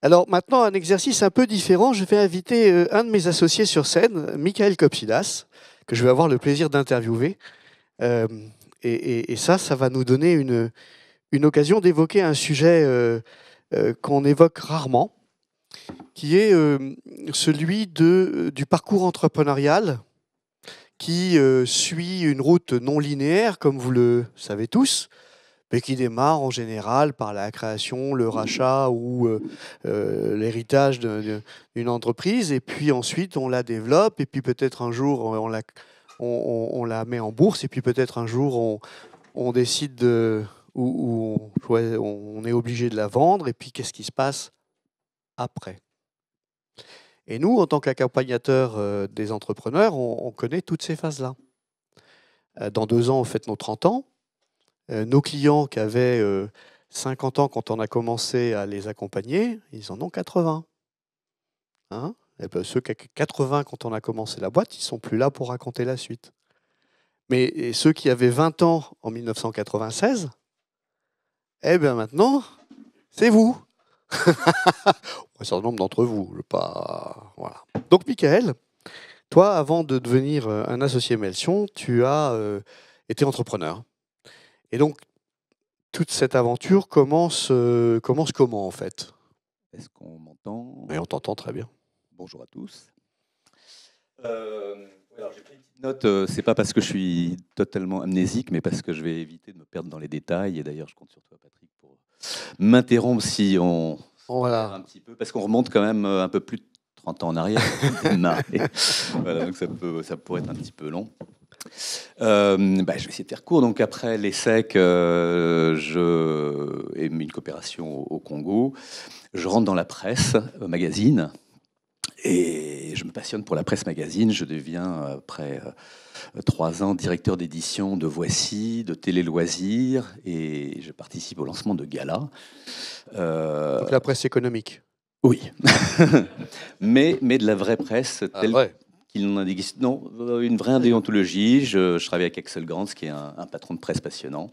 Alors maintenant, un exercice un peu différent. Je vais inviter un de mes associés sur scène, Michael Kopsilas, que je vais avoir le plaisir d'interviewer. Euh, et ça, ça va nous donner une occasion d'évoquer un sujet qu'on évoque rarement, qui est celui du parcours entrepreneurial qui suit une route non linéaire, comme vous le savez tous, mais qui démarre en général par la création, le rachat ou l'héritage d'une entreprise, et puis ensuite on la développe, et puis peut-être un jour on la met en bourse, et puis peut-être un jour on décide on est obligé de la vendre, et puis qu'est-ce qui se passe après? Et nous, en tant qu'accompagnateurs des entrepreneurs, on connaît toutes ces phases-là. Dans 2 ans, on fête nos 30 ans. Nos clients qui avaient 50 ans quand on a commencé à les accompagner, ils en ont 80. Hein, et ben, ceux qui avaient 80 quand on a commencé la boîte, ils ne sont plus là pour raconter la suite. Mais ceux qui avaient 20 ans en 1996, eh bien maintenant, c'est vous. Un certain nombre d'entre vous. Pas... Voilà. Donc, Michael, toi, avant de devenir un associé Melsion, tu as été entrepreneur. Et donc, toute cette aventure commence comment, en fait? Est-ce qu'on m'entend? Et on t'entend très bien. Bonjour à tous. Alors j'ai pris une petite note, c'est pas parce que je suis totalement amnésique, mais parce que je vais éviter de me perdre dans les détails. Et d'ailleurs, je compte sur toi, Patrick, pour m'interrompre si on perd un petit peu, parce qu'on remonte quand même un peu plus de 30 ans en arrière. Voilà, donc ça pourrait être un petit peu long. Je vais essayer de faire court. Donc après l'ESSEC, et une coopération au Congo, je rentre dans la presse magazine et je me passionne pour la presse magazine. Je deviens, après 3 ans, directeur d'édition de Voici, de Télé Loisirs, et je participe au lancement de Gala. Donc la presse économique. Oui, mais de la vraie presse telle qu'il n'en existe. Non, une vraie déontologie. Je travaille avec Axel Grants, qui est un patron de presse passionnant.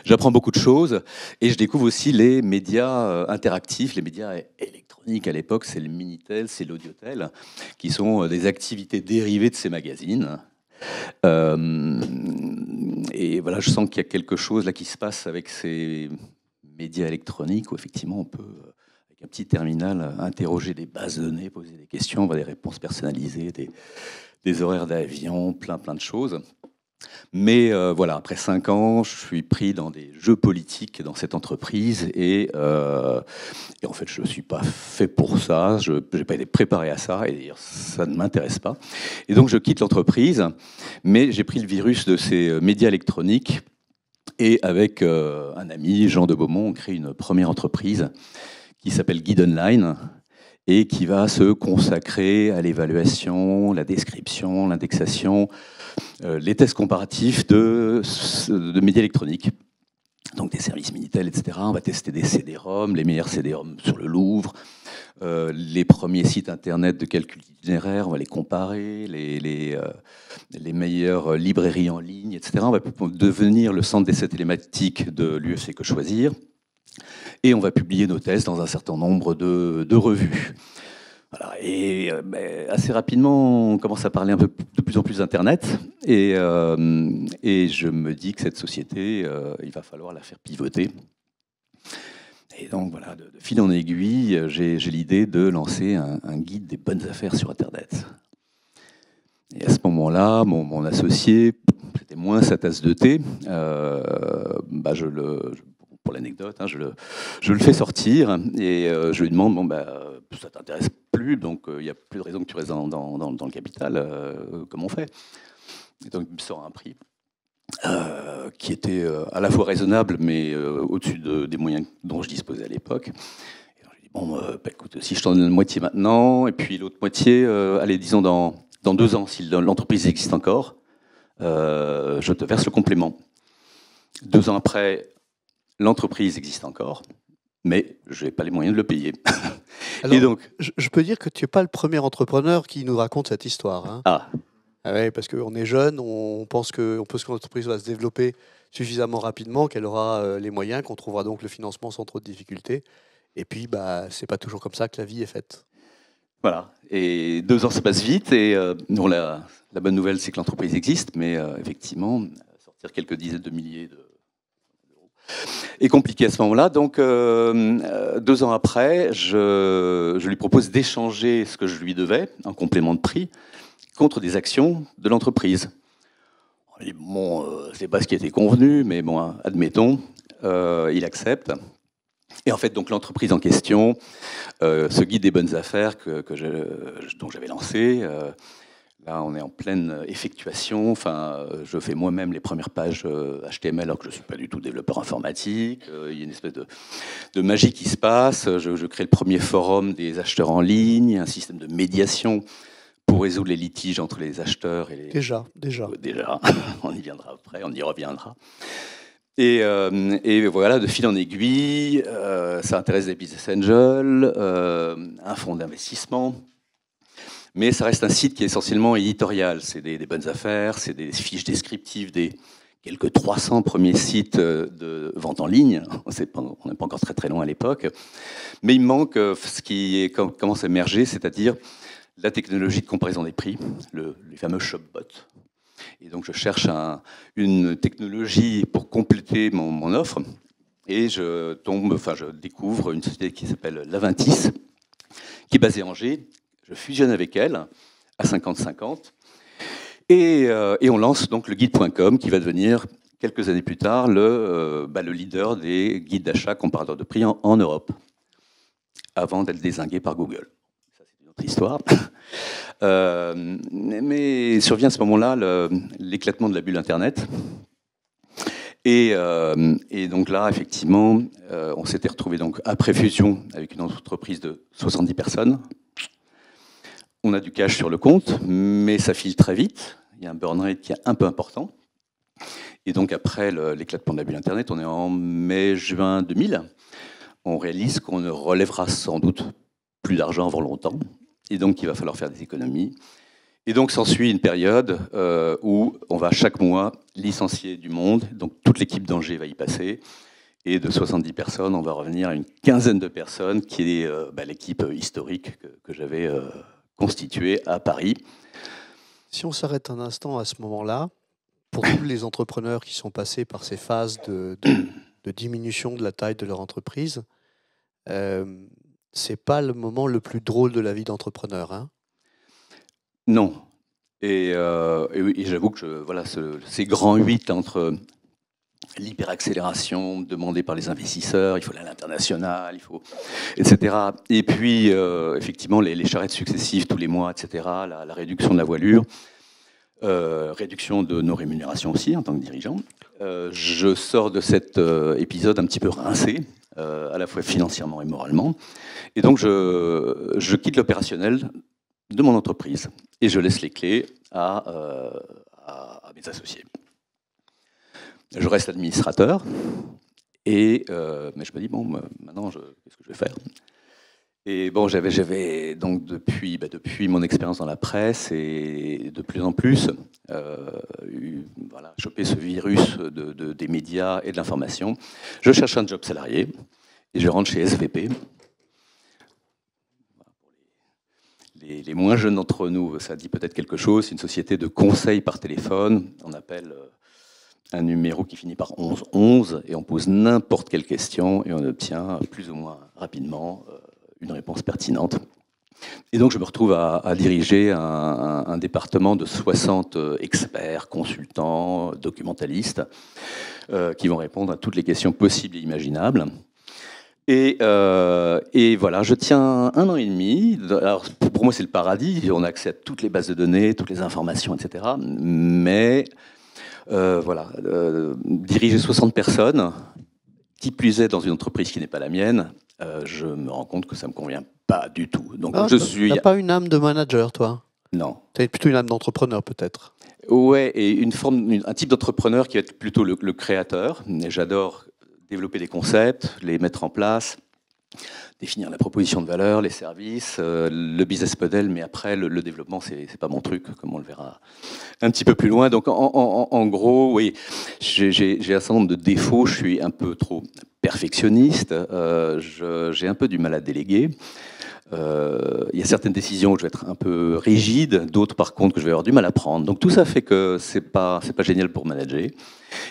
J'apprends beaucoup de choses et je découvre aussi les médias interactifs, les médias électroniques à l'époque, c'est le Minitel, c'est l'Audiotel, qui sont des activités dérivées de ces magazines. Et voilà, je sens qu'il y a quelque chose là qui se passe avec ces médias électroniques où effectivement on peut, avec un petit terminal, interroger des bases de données, poser des questions, avoir des réponses personnalisées, des horaires d'avion, plein de choses. Mais voilà, après 5 ans, je suis pris dans des jeux politiques dans cette entreprise et en fait, je ne suis pas fait pour ça, je n'ai pas été préparé à ça et d'ailleurs, ça ne m'intéresse pas. Et donc, je quitte l'entreprise, mais j'ai pris le virus de ces médias électroniques et avec un ami, Jean de Beaumont, on crée une première entreprise qui s'appelle Guide Online et qui va se consacrer à l'évaluation, la description, l'indexation, les tests comparatifs de médias électroniques. Donc des services Minitel, etc. On va tester des CD-ROM, les meilleurs CD-ROM sur le Louvre, les premiers sites internet de calcul itinéraire, on va les comparer, les meilleures librairies en ligne, etc. On va devenir le centre d'essais télématiques de l'UFC Que Choisir. Et on va publier nos tests dans un certain nombre de revues. Voilà, et assez rapidement, on commence à parler un peu de plus en plus d'Internet. Et je me dis que cette société, il va falloir la faire pivoter. Et donc voilà, de fil en aiguille, j'ai l'idée de lancer un guide des bonnes affaires sur Internet. Et à ce moment-là, mon associé, c'était moins sa tasse de thé. Pour l'anecdote, hein, je le fais sortir et je lui demande, ça t'intéresse plus, donc il n'y a plus de raison que tu restes dans le capital, comment on fait? Et donc il me sort un prix qui était à la fois raisonnable, mais au-dessus des moyens dont je disposais à l'époque. Et donc, je lui dis, écoute, si je t'en donne la moitié maintenant, et puis l'autre moitié, allez, disons dans 2 ans, si l'entreprise existe encore, je te verse le complément. 2 ans après, l'entreprise existe encore, mais je n'ai pas les moyens de le payer. Alors, et donc, je peux dire que tu n'es pas le premier entrepreneur qui nous raconte cette histoire. Hein. Ah ouais, parce qu'on est jeune, on pense que l'entreprise va se développer suffisamment rapidement, qu'elle aura les moyens, qu'on trouvera donc le financement sans trop de difficultés. Et puis, c'est pas toujours comme ça que la vie est faite. Voilà. Et 2 ans se passent vite. Et bon, la bonne nouvelle, c'est que l'entreprise existe, mais effectivement, sortir quelques dizaines de milliers d'euros est compliqué à ce moment-là. Donc, 2 ans après, je lui propose d'échanger ce que je lui devais, en complément de prix, contre des actions de l'entreprise. Bon, c'est pas ce qui était convenu, mais bon, admettons, il accepte. Et en fait, donc l'entreprise en question, ce guide des bonnes affaires dont j'avais lancé, là, on est en pleine effectuation. Enfin, je fais moi-même les premières pages HTML, alors que je ne suis pas du tout développeur informatique. Il y a une espèce de magie qui se passe. Je crée le premier forum des acheteurs en ligne, un système de médiation pour résoudre les litiges entre les acheteurs et les... Déjà. Déjà, on y viendra après, on y reviendra. Et voilà, de fil en aiguille, ça intéresse des business angels, un fonds d'investissement. Mais ça reste un site qui est essentiellement éditorial. C'est des bonnes affaires, c'est des fiches descriptives des quelques 300 premiers sites de vente en ligne. On n'est pas encore très très loin à l'époque. Mais il manque ce qui commence à émerger, c'est-à-dire la technologie de comparaison des prix, les fameux shopbots. Et donc je cherche une technologie pour compléter mon offre. Et je découvre une société qui s'appelle Laventis, qui est basée à Angers. Je fusionne avec elle à 50-50. Et on lance donc le guide.com qui va devenir, quelques années plus tard, le leader des guides d'achat comparateurs de prix en Europe, avant d'être dézingué par Google. Ça, c'est une autre histoire. Mais survient à ce moment-là l'éclatement de la bulle Internet. Et donc là, effectivement, on s'était retrouvé donc après fusion avec une entreprise de 70 personnes. On a du cash sur le compte, mais ça file très vite. Il y a un burn rate qui est un peu important. Et donc après l'éclatement de la bulle Internet, on est en mai-juin 2000. On réalise qu'on ne relèvera sans doute plus d'argent avant longtemps. Et donc, il va falloir faire des économies. Et donc, s'ensuit une période où on va chaque mois licencier du monde. Donc, toute l'équipe d'Angers va y passer. Et de 70 personnes, on va revenir à une quinzaine de personnes, qui est l'équipe historique que j'avais constituée à Paris. Si on s'arrête un instant à ce moment-là, pour tous les entrepreneurs qui sont passés par ces phases de diminution de la taille de leur entreprise, c'est pas le moment le plus drôle de la vie d'entrepreneur, hein? Non. Et j'avoue que ces grands 8 entre l'hyperaccélération demandée par les investisseurs, il faut aller à l'international, etc. Et puis, effectivement, les charrettes successives tous les mois, etc., la réduction de la voilure, réduction de nos rémunérations aussi en tant que dirigeant. Je sors de cet épisode un petit peu rincé, à la fois financièrement et moralement. Et donc, je quitte l'opérationnel de mon entreprise et je laisse les clés à mes associés. Je reste administrateur, mais je me dis, bon, maintenant, qu'est-ce que je vais faire? Et bon, j'avais donc depuis mon expérience dans la presse et de plus en plus chopé ce virus des médias et de l'information. Je cherche un job salarié et je rentre chez SVP. Les moins jeunes d'entre nous, ça dit peut-être quelque chose. C'est une société de conseil par téléphone. On appelle un numéro qui finit par 1111 et on pose n'importe quelle question et on obtient plus ou moins rapidement une réponse pertinente. Et donc je me retrouve à diriger un département de 60 experts, consultants, documentalistes qui vont répondre à toutes les questions possibles et imaginables. Et voilà, je tiens 1 an et demi. Alors, pour moi, c'est le paradis. On a accès à toutes les bases de données, toutes les informations, etc. Mais diriger 60 personnes, qui plus est dans une entreprise qui n'est pas la mienne, je me rends compte que ça ne me convient pas du tout. Donc, tu n'as pas une âme de manager, toi? Non. Tu as plutôt une âme d'entrepreneur, peut-être? Ouais, et un type d'entrepreneur qui va être plutôt le créateur. J'adore développer des concepts, les mettre en place, définir la proposition de valeur, les services, le business model, mais après, le développement, c'est pas mon truc, comme on le verra un petit peu plus loin. Donc, en gros, oui, j'ai un certain nombre de défauts. Je suis un peu trop perfectionniste, j'ai un peu du mal à déléguer. Il y a certaines décisions où je vais être un peu rigide, d'autres par contre que je vais avoir du mal à prendre. Donc tout ça fait que c'est pas génial pour manager.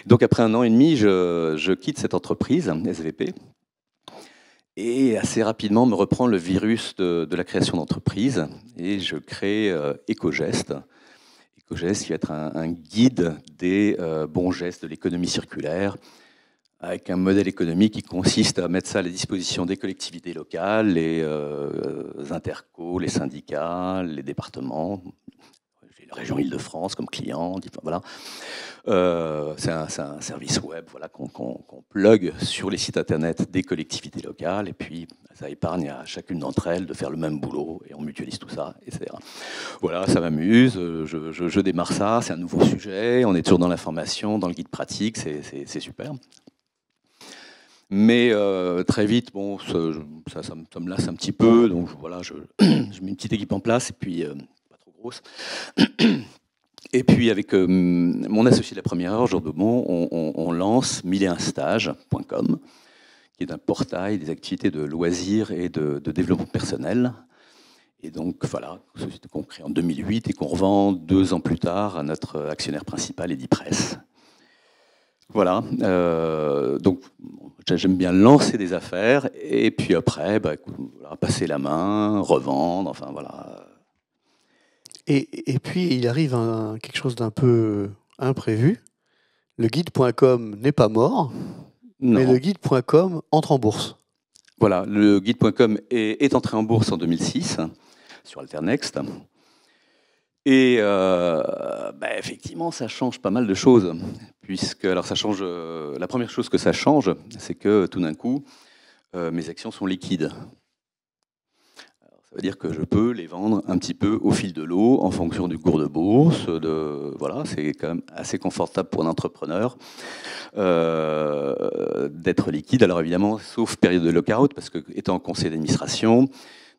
Donc après 1 an et demi, je quitte cette entreprise, SVP, et assez rapidement me reprend le virus de la création d'entreprise et je crée EcoGest. EcoGest qui va être un guide des bons gestes de l'économie circulaire, avec un modèle économique qui consiste à mettre ça à la disposition des collectivités locales, les intercos, les syndicats, les départements. J'ai la région Île-de-France comme client. Voilà. C'est un service web voilà, qu'on plug sur les sites internet des collectivités locales, et puis ça épargne à chacune d'entre elles de faire le même boulot, et on mutualise tout ça, etc. Voilà, ça m'amuse, je démarre ça, c'est un nouveau sujet, on est toujours dans l'information, dans le guide pratique, c'est super. Mais très vite, bon, ça me lasse un petit peu, donc voilà, je mets une petite équipe en place, et puis pas trop grosse. Et puis avec mon associé de la première heure, Jean Beaumont, on lance 1001stage.com, qui est un portail des activités de loisirs et de développement personnel. Et donc voilà, une société qu'on crée en 2008 et qu'on revend 2 ans plus tard à notre actionnaire principal, Edipresse. Voilà, donc j'aime bien lancer des affaires et puis après, voilà, passer la main, revendre, enfin voilà. Et puis il arrive quelque chose d'un peu imprévu. Le guide.com n'est pas mort, Non. mais le guide.com entre en bourse. Voilà, le guide.com est entré en bourse en 2006 sur Alternext. Et effectivement, ça change pas mal de choses. Puisque, alors ça change, la première chose que ça change, c'est que tout d'un coup, mes actions sont liquides. Alors, ça veut dire que je peux les vendre un petit peu au fil de l'eau, en fonction du cours de bourse. Voilà, c'est quand même assez confortable pour un entrepreneur d'être liquide. Alors évidemment, sauf période de lockout, parce que étant en conseil d'administration,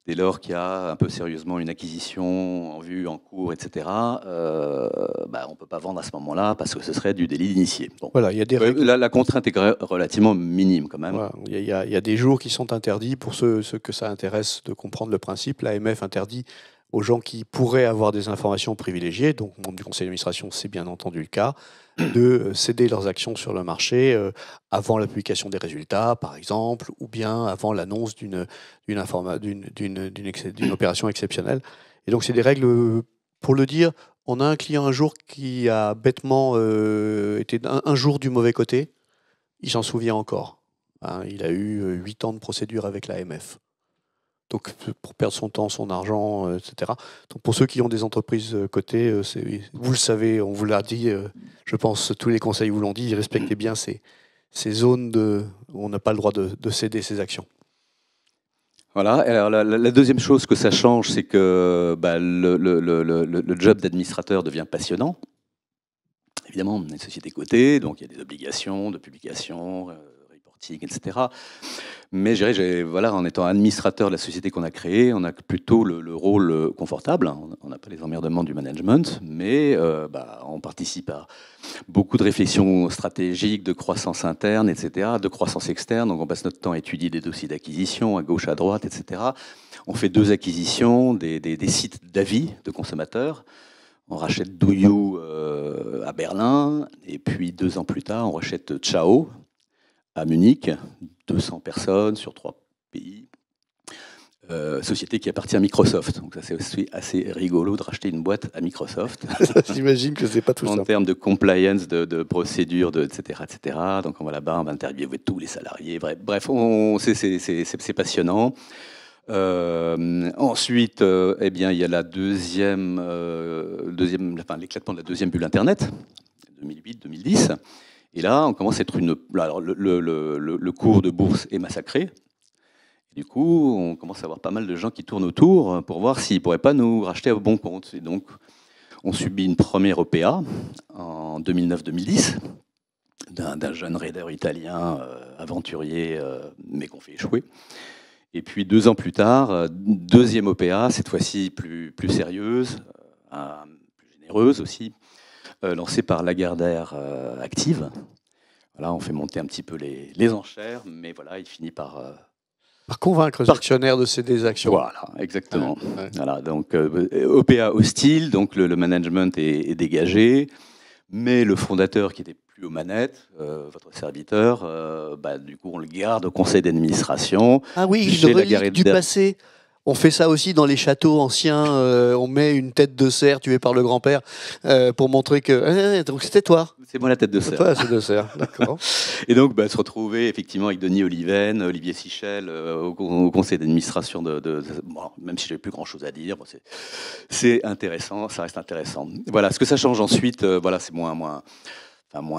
dès lors qu'il y a un peu sérieusement une acquisition en vue, en cours, etc., on ne peut pas vendre à ce moment-là parce que ce serait du délit d'initié. Bon. Voilà, il y a des règles. La contrainte est relativement minime quand même. Voilà, il y a des jours qui sont interdits pour ceux que ça intéresse de comprendre le principe. L'AMF interdit aux gens qui pourraient avoir des informations privilégiées, donc membre du conseil d'administration, c'est bien entendu le cas, de céder leurs actions sur le marché avant la publication des résultats, par exemple, ou bien avant l'annonce d'une opération exceptionnelle. Et donc, c'est des règles, pour le dire, on a un client un jour qui a bêtement été un jour du mauvais côté, il s'en souvient encore. Hein, il a eu 8 ans de procédure avec l'AMF. Donc, pour perdre son temps, son argent, etc. Donc, pour ceux qui ont des entreprises cotées, vous le savez, on vous l'a dit, je pense tous les conseils vous l'ont dit, respectez bien ces zones où on n'a pas le droit de céder ses actions. Voilà. Alors, la deuxième chose que ça change, c'est que le job d'administrateur devient passionnant. Évidemment, on est une société cotée, donc il y a des obligations de publication, reporting, etc. Mais je dirais, voilà, en étant administrateur de la société qu'on a créée, on a plutôt le rôle confortable. On n'a pas les emmerdements du management, mais on participe à beaucoup de réflexions stratégiques, de croissance interne, etc., de croissance externe. Donc on passe notre temps à étudier des dossiers d'acquisition à gauche, à droite, etc. On fait 2 acquisitions, des sites d'avis de consommateurs. On rachète Douyou à Berlin, et puis 2 ans plus tard, on rachète Ciao à Munich, 200 personnes sur 3 pays. Société qui appartient à Microsoft. Donc ça, c'est aussi assez rigolo de racheter une boîte à Microsoft. J'imagine que c'est pas tout ça. En termes de compliance, de procédures, etc., etc. Donc on va là-bas, on va interviewer tous les salariés. Bref, c'est passionnant. Ensuite, il y a l'éclatement de la deuxième bulle Internet, 2008-2010. Et là, on commence à être alors, le cours de bourse est massacré. Du coup, on commence à avoir pas mal de gens qui tournent autour pour voir s'ils ne pourraient pas nous racheter à bon compte. Et donc, on subit une première OPA en 2009-2010 d'un jeune raider italien aventurier, mais qu'on fait échouer. Et puis 2 ans plus tard, deuxième OPA, cette fois-ci plus sérieuse, plus généreuse aussi, lancée par Lagardère Active. Voilà, on fait monter un petit peu les enchères, mais voilà, il finit par convaincre les actionnaires de céder des actions. Voilà, exactement. Ouais. Voilà, donc OPA hostile, donc le management est dégagé, mais le fondateur qui était plus aux manettes, votre serviteur, du coup on le garde au conseil d'administration. Ah oui, Chez une relique Lagarde du passé. On fait ça aussi dans les châteaux anciens. On met une tête de cerf tuée par le grand-père pour montrer que donc c'était toi. C'est moi la tête de C'est cerf. toi, c'est de cerf. D'accord. Et donc se retrouver effectivement avec Denis Oliven, Olivier Sichel au conseil d'administration bon, même si j'avais plus grand-chose à dire, bon, c'est intéressant, ça reste intéressant. Voilà, ce que ça change ensuite, voilà, c'est moins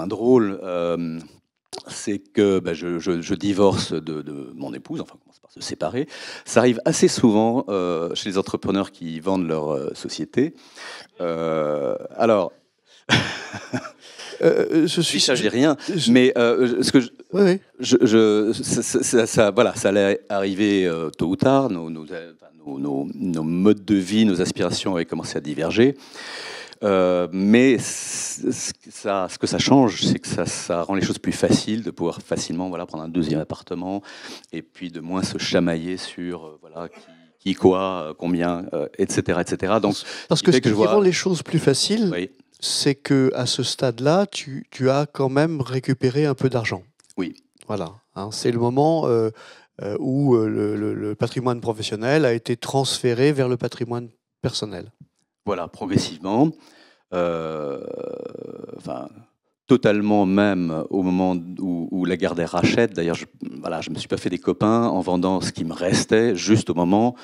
drôle. C'est que je divorce de mon épouse, enfin, on commence par se séparer. Ça arrive assez souvent chez les entrepreneurs qui vendent leur société. Alors, je suis. ça, j'ai rien, mais ce que Oui. voilà, ça allait arriver tôt ou tard. Nos modes de vie, nos aspirations avaient commencé à diverger. Mais ce que ça change, c'est que ça rend les choses plus faciles, de pouvoir facilement prendre un deuxième appartement, et puis de moins se chamailler sur qui quoi, combien, etc., etc. Donc, parce que ce qui rend les choses plus faciles, oui, c'est que à ce stade-là, tu as quand même récupéré un peu d'argent. Oui. Voilà. C'est le moment où le patrimoine professionnel a été transféré vers le patrimoine personnel. Voilà, progressivement. Totalement même au moment où Lagardère rachète. D'ailleurs, je ne me suis pas fait des copains en vendant ce qui me restait, juste au moment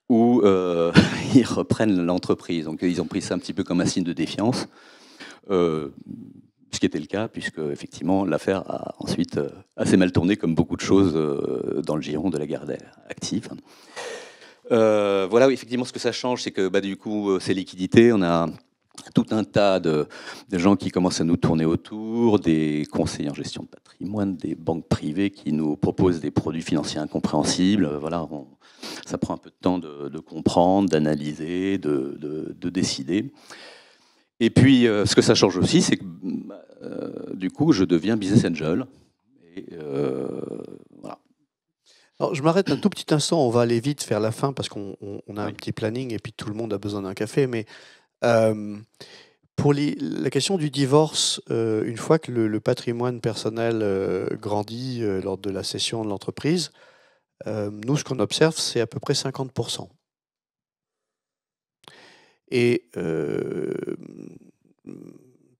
où ils reprennent l'entreprise. Donc ils ont pris ça un petit peu comme un signe de défiance, ce qui était le cas, puisque effectivement l'affaire a ensuite assez mal tourné, comme beaucoup de choses dans le giron de Lagardère active. Voilà, oui, effectivement, ce que ça change, c'est que du coup, ces liquidités, on a tout un tas de gens qui commencent à nous tourner autour, des conseillers en gestion de patrimoine, des banques privées qui nous proposent des produits financiers incompréhensibles. Voilà, ça prend un peu de temps de comprendre, d'analyser, de décider. Et puis, ce que ça change aussi, c'est que du coup, je deviens business angel. Et voilà. Alors, je m'arrête un tout petit instant, on va aller vite faire la fin parce qu'on a un petit planning et puis tout le monde a besoin d'un café. Mais pour la question du divorce, une fois que le patrimoine personnel grandit lors de la cession de l'entreprise, nous, ce qu'on observe, c'est à peu près 50%. Et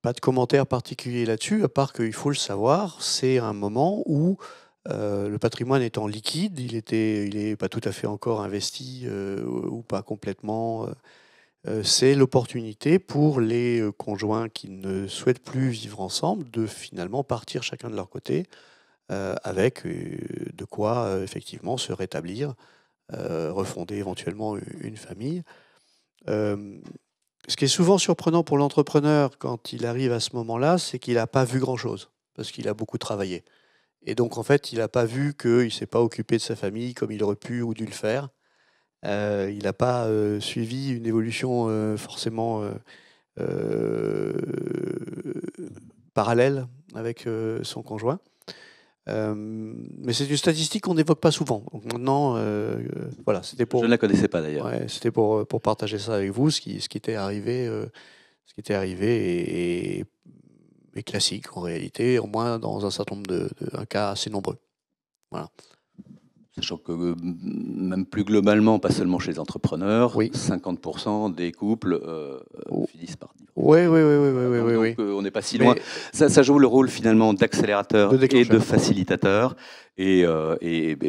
pas de commentaire particulier là-dessus, à part qu'il faut le savoir, c'est un moment où le patrimoine étant liquide, il est pas tout à fait encore investi ou pas complètement. C'est l'opportunité pour les conjoints qui ne souhaitent plus vivre ensemble de finalement partir chacun de leur côté avec de quoi effectivement se rétablir, refonder éventuellement une famille. Ce qui est souvent surprenant pour l'entrepreneur quand il arrive à ce moment-là, c'est qu'il n'a pas vu grand-chose parce qu'il a beaucoup travaillé. Et donc, en fait, il n'a pas vu qu'il ne s'est pas occupé de sa famille comme il aurait pu ou dû le faire. Il n'a pas suivi une évolution forcément parallèle avec son conjoint. Mais c'est une statistique qu'on n'évoque pas souvent. Donc maintenant, voilà, c'était pour. Je ne la connaissais pas d'ailleurs. Ouais, c'était pour partager ça avec vous, ce qui était arrivé, et classique en réalité, au moins dans un certain nombre un cas assez nombreux. Voilà. Sachant que même plus globalement, pas seulement chez les entrepreneurs, oui. 50% des couples finissent par divorcer. Oui. Donc on n'est pas si loin. Ça joue le rôle finalement d'accélérateur et de facilitateur. Et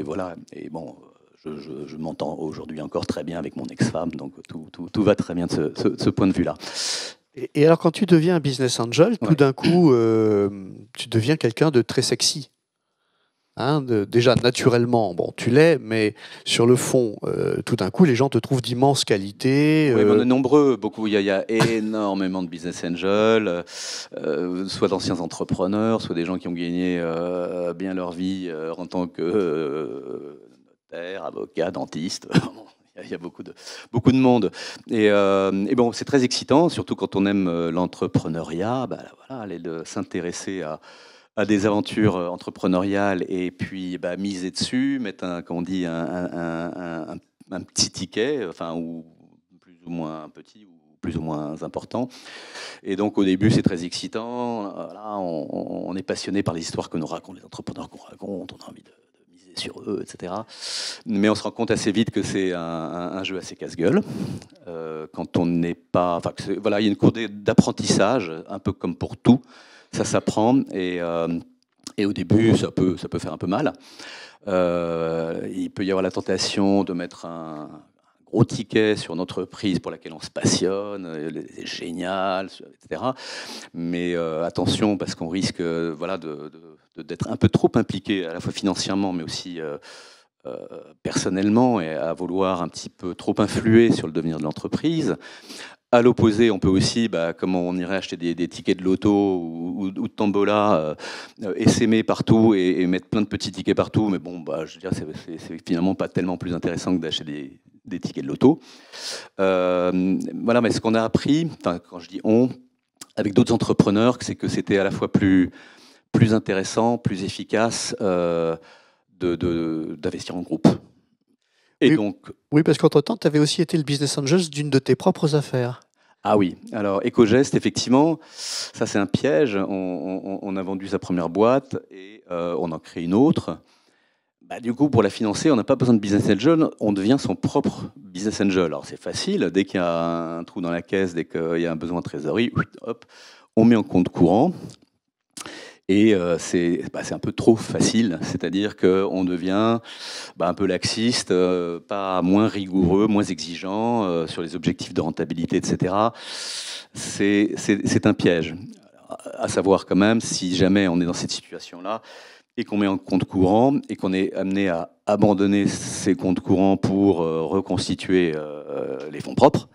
voilà. Et bon, je m'entends aujourd'hui encore très bien avec mon ex-femme, donc tout va très bien de ce point de vue-là. Et alors, quand tu deviens un business angel, tout d'un coup, tu deviens quelqu'un de très sexy. Déjà, naturellement, bon, tu l'es, mais sur le fond, tout d'un coup, les gens te trouvent d'immenses qualités. Oui, on est nombreux, beaucoup. Il y a énormément de business angels, soit d'anciens entrepreneurs, soit des gens qui ont gagné bien leur vie en tant que notaire, avocat, dentiste. Il y a beaucoup de monde. Et bon, c'est très excitant, surtout quand on aime l'entrepreneuriat, aller s'intéresser à des aventures entrepreneuriales et puis miser dessus, mettre comme on dit, un petit ticket, enfin, ou plus ou moins petit ou plus ou moins important. Et donc au début c'est très excitant, voilà, on est passionné par les histoires que nous racontent les entrepreneurs qu'on raconte, on a envie de miser sur eux, etc. Mais on se rend compte assez vite que c'est un jeu assez casse-gueule. Quand on n'est pas... Enfin, voilà, il y a une cour d'apprentissage, un peu comme pour tout, ça s'apprend, et au début ça peut faire un peu mal. Il peut y avoir la tentation de mettre un gros ticket sur une entreprise pour laquelle on se passionne, c'est génial, etc. Mais attention, parce qu'on risque voilà, d'être un peu trop impliqué, à la fois financièrement, mais aussi personnellement, et à vouloir un petit peu trop influer sur le devenir de l'entreprise. À l'opposé, on peut aussi, comme on irait acheter des tickets de loto ou de tombola, essaimer partout et mettre plein de petits tickets partout. Mais bon, je veux dire, c'est finalement pas tellement plus intéressant que d'acheter des tickets de loto. Voilà, mais ce qu'on a appris, quand je dis on, avec d'autres entrepreneurs, c'est que c'était à la fois plus intéressant, plus efficace d'investir en groupe. Et oui, donc, oui, parce qu'entre-temps, tu avais aussi été le business angel d'une de tes propres affaires. Ah oui, alors EcoGest, effectivement, ça c'est un piège. On a vendu sa première boîte et on en crée une autre. Du coup, pour la financer, on n'a pas besoin de business angel, on devient son propre business angel. Alors c'est facile, dès qu'il y a un trou dans la caisse, dès qu'il y a un besoin de trésorerie, hop, on met en compte courant. Et c'est un peu trop facile, c'est-à-dire qu'on devient un peu laxiste, pas moins rigoureux, moins exigeant sur les objectifs de rentabilité, etc. C'est un piège. À savoir quand même, si jamais on est dans cette situation-là et qu'on met en compte courant et qu'on est amené à abandonner ces comptes courants pour reconstituer les fonds propres,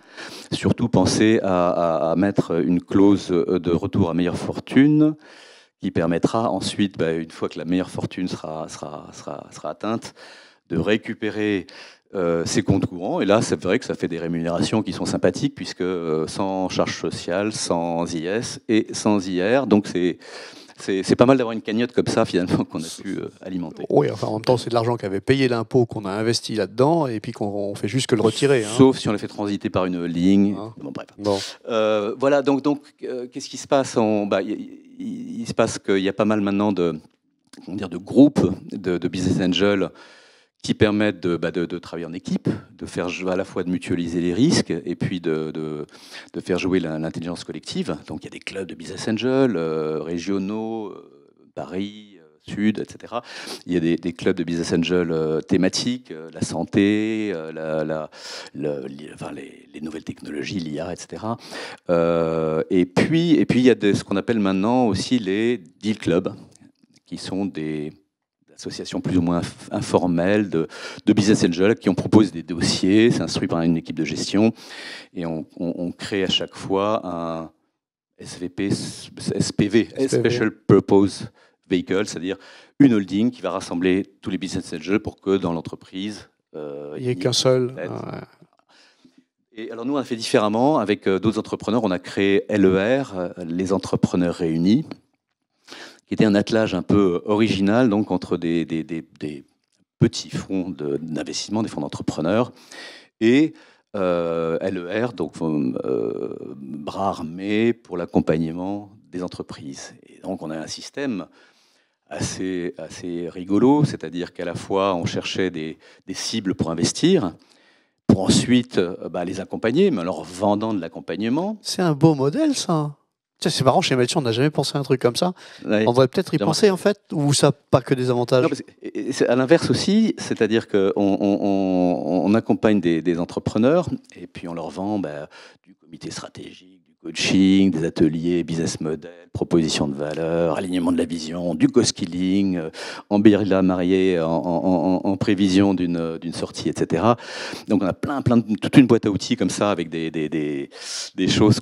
surtout penser à mettre une clause de retour à meilleure fortune qui permettra ensuite, une fois que la meilleure fortune sera atteinte, de récupérer ses comptes courants. Et là, c'est vrai que ça fait des rémunérations qui sont sympathiques, puisque sans charge sociale, sans IS et sans IR. Donc c'est pas mal d'avoir une cagnotte comme ça, finalement, qu'on a pu alimenter. Oui, enfin, en même temps, c'est de l'argent qui avait payé l'impôt, qu'on a investi là-dedans, et puis qu'on fait juste que le retirer. Sauf si on le fait transiter par une ligne. Bon, bref. Bon. Voilà, donc qu'est-ce qui se passe il se passe qu'il y a pas mal maintenant de groupes de business angels qui permettent de travailler en équipe, de faire à la fois de mutualiser les risques et puis de faire jouer l'intelligence collective. Donc il y a des clubs de business angels régionaux, Paris, Sud, etc. Il y a des clubs de business angels thématiques, la santé, les nouvelles technologies, l'IA, etc. Et puis il y a ce qu'on appelle maintenant aussi les deal clubs, qui sont des associations plus ou moins informelles de business angels qui ont proposé des dossiers, c'est instruit par une équipe de gestion, et on crée à chaque fois un SPV, Special Purpose Vehicle, c'est-à-dire une holding qui va rassembler tous les business angels pour que dans l'entreprise, il n'y ait qu'un seul. Et alors nous, on a fait différemment avec d'autres entrepreneurs. On a créé LER, les entrepreneurs réunis, qui était un attelage un peu original, donc entre des petits fonds d'investissement, des fonds d'entrepreneurs, et LER, donc bras armés pour l'accompagnement des entreprises. Et donc on a un système assez rigolo, c'est-à-dire qu'à la fois on cherchait des cibles pour investir, pour ensuite les accompagner, mais en leur vendant de l'accompagnement. C'est un beau modèle, ça. C'est marrant, chez Melchior, on n'a jamais pensé à un truc comme ça. Ouais. On devrait peut-être y penser, en fait, ou ça n'a pas que des avantages? Non, c'est à l'inverse aussi, c'est-à-dire qu'on accompagne des entrepreneurs et puis on leur vend du comité stratégique, du coaching, des ateliers, business model, proposition de valeur, alignement de la vision, du co-skilling, embellir marié en prévision d'une sortie, etc. Donc on a toute une boîte à outils comme ça avec des choses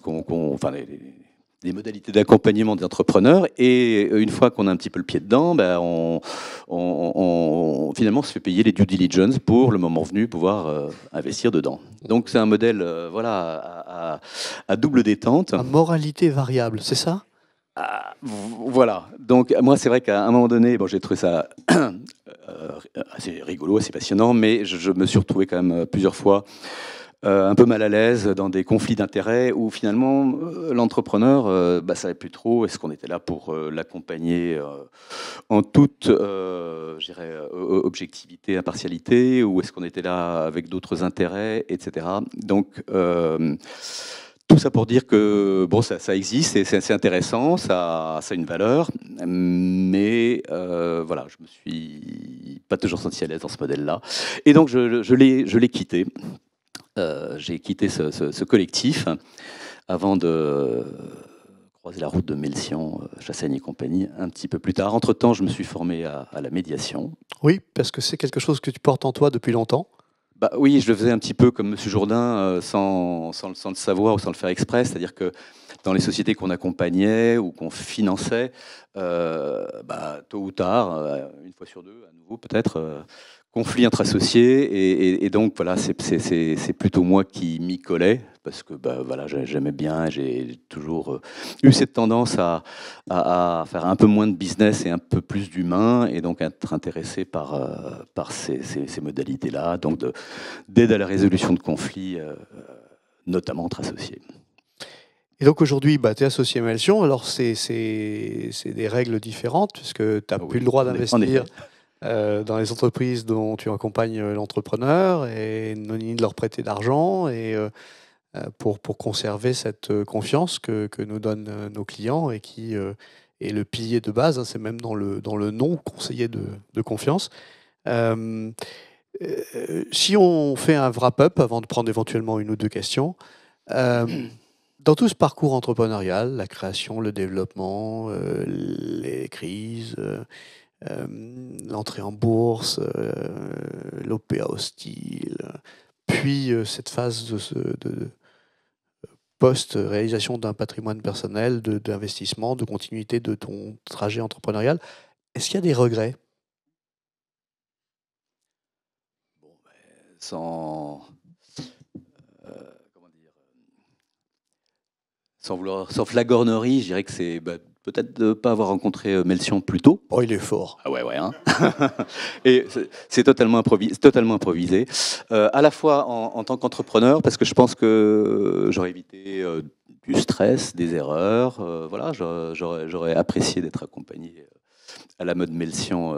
des modalités d'accompagnement des entrepreneurs, et une fois qu'on a un petit peu le pied dedans, on finalement se fait payer les due diligence pour, le moment venu, pouvoir investir dedans. Donc c'est un modèle à double détente. À moralité variable, c'est ça? Voilà. Donc, moi, c'est vrai qu'à un moment donné, bon, j'ai trouvé ça assez rigolo, assez passionnant, mais je me suis retrouvé quand même plusieurs fois un peu mal à l'aise dans des conflits d'intérêts où finalement l'entrepreneur savait plus trop est-ce qu'on était là pour l'accompagner en toute je dirais, objectivité, impartialité, ou est-ce qu'on était là avec d'autres intérêts, etc. Donc tout ça pour dire que bon, ça existe et c'est intéressant, ça a une valeur, mais voilà, je me suis pas toujours senti à l'aise dans ce modèle-là. Et donc je l'ai quitté. J'ai quitté ce collectif avant de croiser la route de Melcian, Chassaigne et compagnie, un petit peu plus tard. Entre-temps, je me suis formé à la médiation. Oui, parce que c'est quelque chose que tu portes en toi depuis longtemps. Bah, oui, je le faisais un petit peu comme M. Jourdain, sans le savoir ou sans le faire exprès. C'est-à-dire que dans les sociétés qu'on accompagnait ou qu'on finançait, tôt ou tard, une fois sur deux, à nouveau peut-être, conflit entre associés. Et donc, voilà, c'est plutôt moi qui m'y collais, parce que voilà, j'aimais bien, j'ai toujours eu cette tendance à faire un peu moins de business et un peu plus d'humain, et donc être intéressé par ces modalités-là, donc d'aide à la résolution de conflits, notamment entre associés. Et donc aujourd'hui, tu es associé à Melcion, alors c'est des règles différentes, puisque tu n'as plus le droit d'investir dans les entreprises dont tu accompagnes l'entrepreneur, et ni de leur prêter d'argent, et pour conserver cette confiance que nous donnent nos clients, et qui est le pilier de base, hein, c'est même dans le nom, conseiller de confiance. Si on fait un wrap-up, avant de prendre éventuellement une ou deux questions, dans tout ce parcours entrepreneurial, la création, le développement, les crises, l'entrée en bourse, l'OPA hostile, puis cette phase de post-réalisation d'un patrimoine personnel, d'investissement, de continuité de ton trajet entrepreneurial, est-ce qu'il y a des regrets? Bon, sans sans flagornerie, je dirais que c'est peut-être de ne pas avoir rencontré Melcian plus tôt. Oh, il est fort. Ah ouais, hein. Et c'est totalement improvisé. À la fois en tant qu'entrepreneur, parce que je pense que j'aurais évité du stress, des erreurs. Voilà, j'aurais apprécié d'être accompagné à la mode Melcian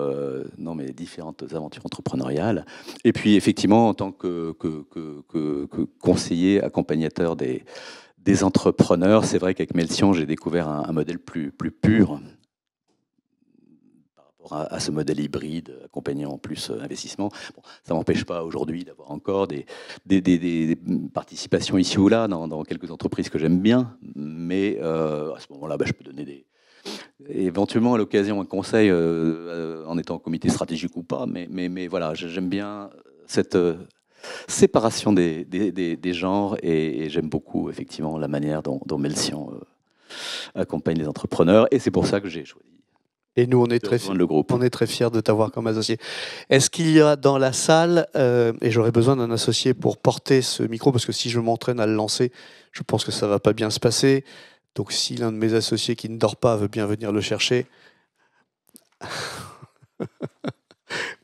dans mes différentes aventures entrepreneuriales. Et puis effectivement, en tant que conseiller, accompagnateur des entrepreneurs, c'est vrai qu'avec Melcian, j'ai découvert un modèle plus pur par rapport à ce modèle hybride, accompagnant en plus investissement. Bon, ça ne m'empêche pas aujourd'hui d'avoir encore des participations ici ou là dans quelques entreprises que j'aime bien, mais à ce moment-là, je peux donner éventuellement à l'occasion un conseil en étant au comité stratégique ou pas, mais voilà, j'aime bien cette séparation des genres, et j'aime beaucoup effectivement la manière dont Melcian accompagne les entrepreneurs, et c'est pour ça que j'ai choisi. Et nous, on est très fiers de t'avoir comme associé. Est-ce qu'il y a dans la salle, et j'aurais besoin d'un associé pour porter ce micro, parce que si je m'entraîne à le lancer, je pense que ça ne va pas bien se passer. Donc si l'un de mes associés qui ne dort pas veut bien venir le chercher...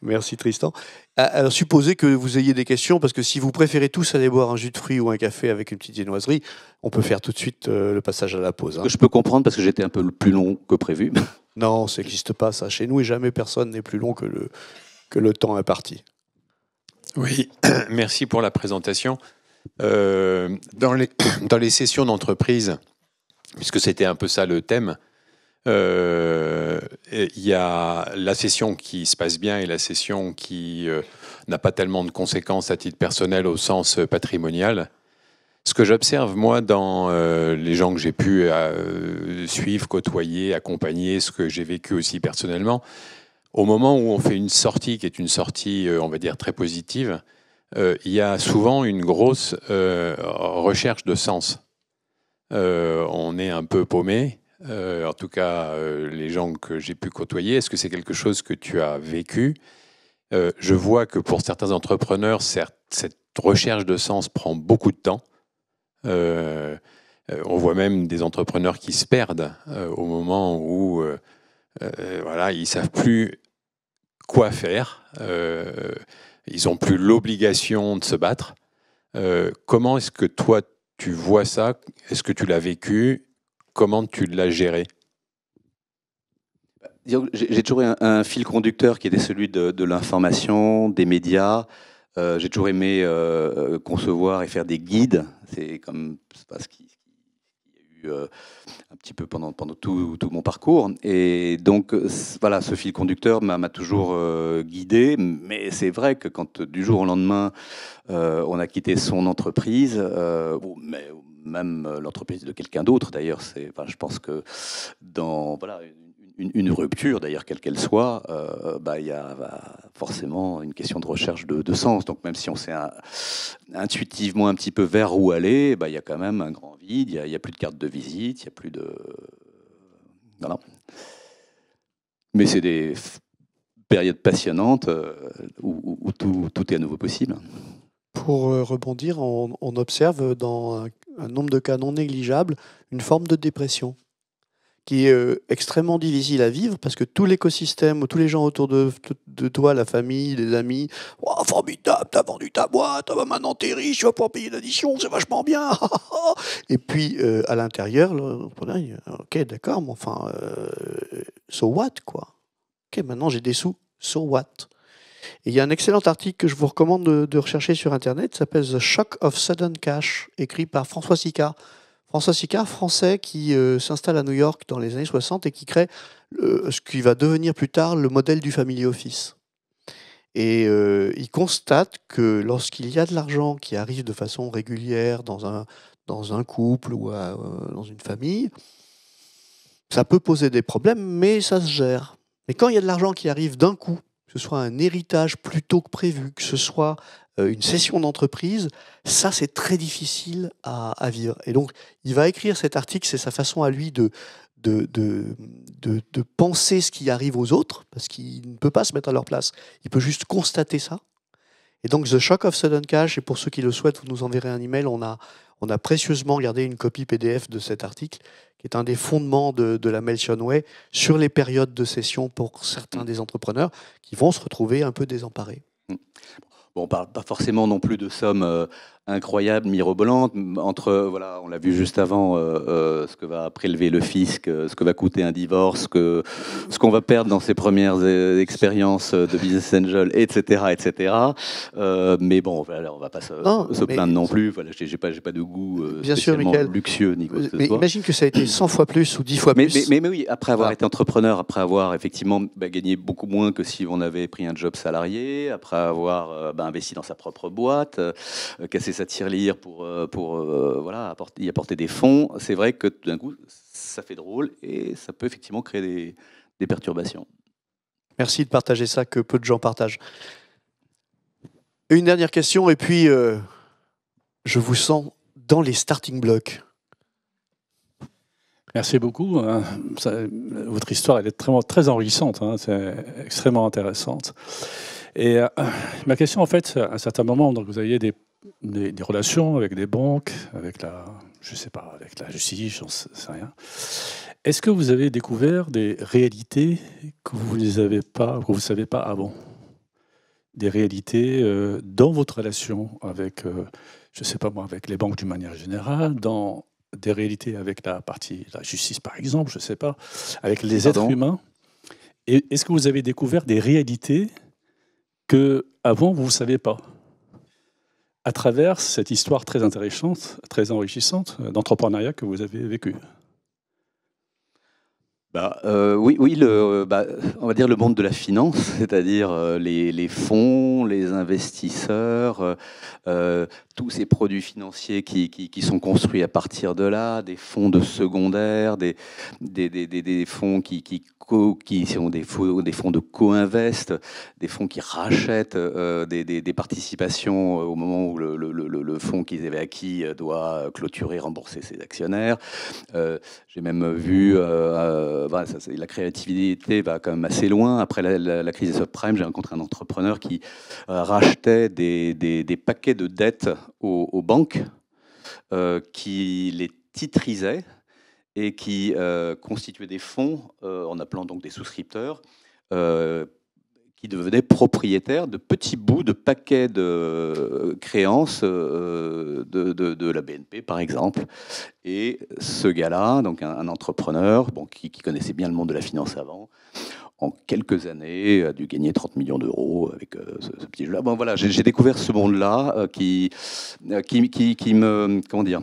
Merci Tristan. Alors supposez que vous ayez des questions, parce que si vous préférez tous aller boire un jus de fruits ou un café avec une petite viennoiserie, on peut faire tout de suite le passage à la pause. Je peux comprendre, parce que j'étais un peu plus long que prévu. Non, ça n'existe pas ça. Chez nous, et jamais personne n'est plus long que le temps imparti. Oui, merci pour la présentation. Dans les sessions d'entreprise, puisque c'était un peu ça le thème, il y a la session qui se passe bien et la session qui n'a pas tellement de conséquences à titre personnel au sens patrimonial. Ce que j'observe, moi, dans les gens que j'ai pu suivre, côtoyer, accompagner, ce que j'ai vécu aussi personnellement, au moment où on fait une sortie qui est une sortie, on va dire, très positive, il y a souvent une grosse recherche de sens. On est un peu paumé. En tout cas, les gens que j'ai pu côtoyer, est-ce que c'est quelque chose que tu as vécu? Je vois que pour certains entrepreneurs, cette recherche de sens prend beaucoup de temps. On voit même des entrepreneurs qui se perdent au moment où voilà, ils ne savent plus quoi faire. Ils n'ont plus l'obligation de se battre. Comment est-ce que toi, tu vois ça? Est-ce que tu l'as vécu? Comment tu l'as géré? J'ai toujours eu un fil conducteur qui était celui de l'information, des médias. J'ai toujours aimé concevoir et faire des guides. C'est ce qu'il y a eu un petit peu pendant tout mon parcours. Et donc, voilà, ce fil conducteur m'a toujours guidé. Mais c'est vrai que quand du jour au lendemain, on a quitté son entreprise, mais même l'entreprise de quelqu'un d'autre d'ailleurs, je pense que dans une rupture, d'ailleurs, quelle qu'elle soit, il y a forcément une question de recherche de sens. Donc, même si on sait intuitivement un petit peu vers où aller, il y a quand même un grand vide. Il n'y a plus de carte de visite, il n'y a plus de... Voilà. Mais c'est des périodes passionnantes où tout est à nouveau possible. Pour rebondir, on observe dans un nombre de cas non négligeable une forme de dépression qui est extrêmement difficile à vivre parce que tout l'écosystème, tous les gens autour de toi, la famille, les amis, oh, formidable, t'as vendu ta boîte, maintenant t'es riche, tu vas pouvoir payer l'addition, c'est vachement bien. Et puis à l'intérieur, ok, d'accord, mais enfin, so what, quoi. Ok, maintenant j'ai des sous, so what. Et il y a un excellent article que je vous recommande de rechercher sur Internet, qui s'appelle The Shock of Sudden Cash, écrit par François Sicard. François Sicard, français, qui s'installe à New York dans les années 60 et qui crée ce qui va devenir plus tard le modèle du family office. Et il constate que lorsqu'il y a de l'argent qui arrive de façon régulière dans un couple ou dans une famille, ça peut poser des problèmes, mais ça se gère. Mais quand il y a de l'argent qui arrive d'un coup, que ce soit un héritage plus tôt que prévu, que ce soit une cession d'entreprise, ça c'est très difficile à vivre. Et donc il va écrire cet article, c'est sa façon à lui de penser ce qui arrive aux autres, parce qu'il ne peut pas se mettre à leur place, il peut juste constater ça. Et donc The Shock of Sudden Cash, et pour ceux qui le souhaitent, vous nous enverrez un email, on a précieusement gardé une copie PDF de cet article, qui est un des fondements de la Meltion Way sur les périodes de cession pour certains des entrepreneurs qui vont se retrouver un peu désemparés. Bon, on ne parle pas forcément non plus de sommes incroyables, mirobolantes. Voilà, on l'a vu juste avant, ce que va prélever le fisc, ce que va coûter un divorce, ce qu'on va perdre dans ses premières expériences de business angel, etc., etc. Mais bon, voilà, on ne va pas se plaindre non plus. Voilà, j'ai pas de goût spécialement luxueux ni quoi que ce soit. Imagine que ça a été 100 fois plus ou 10 fois plus. Mais oui, après avoir été entrepreneur, après avoir effectivement gagné beaucoup moins que si on avait pris un job salarié, après avoir investi dans sa propre boîte, cassé sa tirelire pour y apporter des fonds, c'est vrai que tout d'un coup, ça fait drôle et ça peut effectivement créer des perturbations. Merci de partager ça, que peu de gens partagent. Une dernière question, et puis je vous sens dans les starting blocks. Merci beaucoup. Votre histoire, elle est très enrichissante, c'est extrêmement intéressante. Et ma question, en fait, à un certain moment, donc vous aviez des relations avec des banques, avec avec la justice, j'en sais rien. Est-ce que vous avez découvert des réalités que vous ne saviez pas avant? Des réalités dans votre relation avec, avec les banques d'une manière générale, dans des réalités avec la justice, par exemple, je ne sais pas, avec les êtres humains. Et est-ce que vous avez découvert des réalités que avant vous ne saviez pas, à travers cette histoire très intéressante, très enrichissante d'entrepreneuriat que vous avez vécu? Oui, on va dire le monde de la finance, c'est-à-dire les fonds, les investisseurs, tous ces produits financiers qui sont construits à partir de là, des fonds de secondaire, des fonds qui sont des fonds de co-invest, des fonds qui rachètent des participations au moment où le fonds qu'ils avaient acquis doit clôturer, rembourser ses actionnaires. J'ai même vu... la créativité va quand même assez loin. Après la crise des subprimes, j'ai rencontré un entrepreneur qui rachetait des paquets de dettes aux banques, qui les titrisaient et qui constituaient des fonds en appelant donc des souscripteurs qui devenaient propriétaires de petits bouts de paquets de créances de la BNP, par exemple. Et ce gars-là, donc un entrepreneur qui connaissait bien le monde de la finance avant, en quelques années, a dû gagner 30 millions d'euros avec ce petit jeu-là. Bon, voilà, j'ai découvert ce monde-là qui me... Comment dire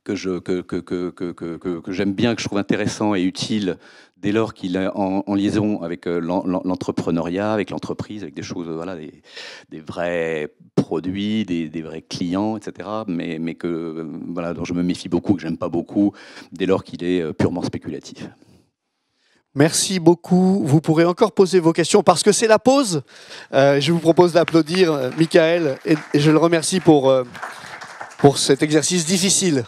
que j'aime bien, que je trouve intéressant et utile dès lors qu'il est en liaison avec l'entrepreneuriat, avec l'entreprise, avec des choses, voilà, des vrais produits, des vrais clients, etc. Mais que, voilà, dont je me méfie beaucoup, que j'aime pas beaucoup, dès lors qu'il est purement spéculatif. Merci beaucoup. Vous pourrez encore poser vos questions parce que c'est la pause. Je vous propose d'applaudir Michael et je le remercie pour cet exercice difficile.